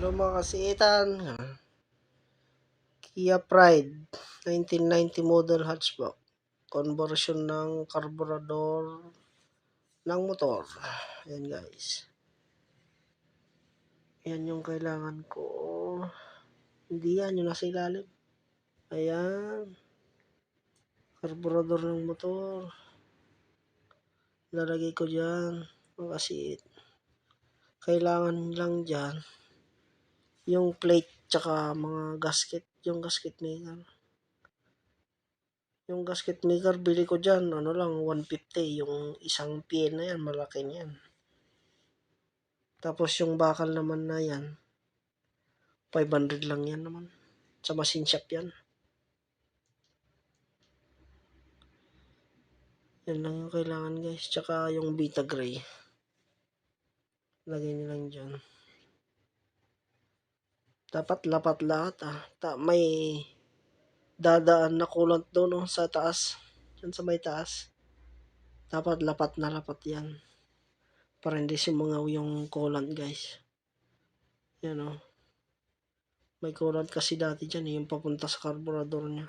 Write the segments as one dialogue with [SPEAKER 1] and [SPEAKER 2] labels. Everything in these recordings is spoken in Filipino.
[SPEAKER 1] Hello mga kasiitan. Kia Pride 1990 model hatchback. Conversion ng carburetor ng motor. Ayan guys. Ayan yung kailangan ko. Hindi yan, yung nasa ilalim. Ayan. Carburetor ng motor. Lalagay ko dyan. Mga kasiit. Kailangan lang dyan yung plate tsaka mga gasket, yung gasket maker. Yung gasket maker bili ko dyan, ano lang, 150, yung isang pin na yan, malaki niyan. Tapos yung bakal naman na yan, 500 lang yan naman. Sa machine shop yan. Yan lang yung kailangan guys. Tsaka yung Vita Gray. Lagay nyo lang dyan. Dapat lapat lahat may dadaan na coolant doon sa taas. Diyan sa may taas. Dapat lapat na lapat yan. Para hindi sumungaw yung coolant guys. Yan may coolant kasi dati dyan yung papunta sa carburetor nya.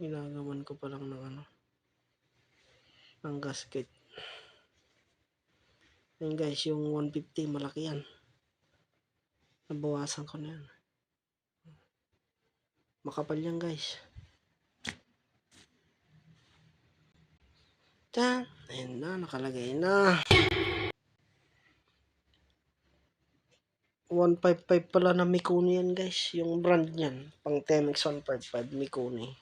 [SPEAKER 1] Ginagawan ko pa lang ng gasket. Yan guys, yung 150 malaki yan. Nabawasan ko na yan. Makapal yan guys. Tan, ayun na, nakalagay na. 155 pala na Mikuni yan guys. Yung brand niyan, pang Temex 155 Mikuni.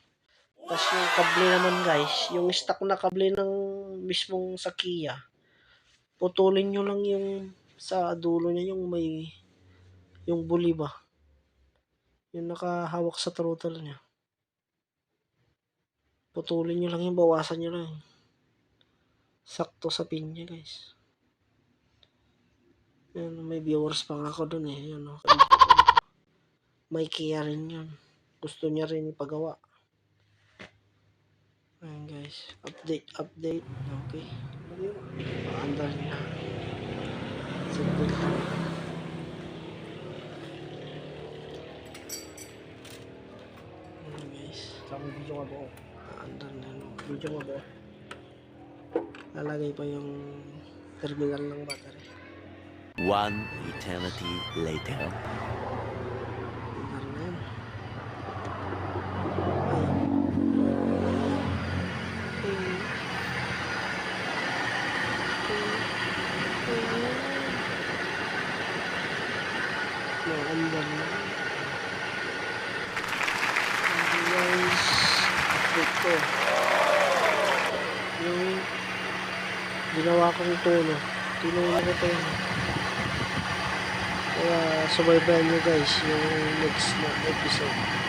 [SPEAKER 1] Tapos yung kable naman guys, yung stock na kable ng mismong sa Kia. Putulin nyo lang yung sa dulo niya, yung may yung buli ba. Yung nakahawak sa throttle niya. Putulin nyo lang yung, bawasan nyo lang. Sakto sa pin niya guys. Yan, may viewers pa nga ako dun Yan, may Kia rin yun. Gusto niya rin ipagawa. Ayan guys. Update. Okay. Paandar niya. Simple. Ayan guys. Sabi video nga buo. Paandar na. Video nga buo. Lalagay pa yung terminal ng battery.
[SPEAKER 2] One eternity later.
[SPEAKER 1] Andar na. Guys, ito. Yung ginawa kong tono. Tinulog ko ito. Kaya subaybayan nyo guys yung next na episode.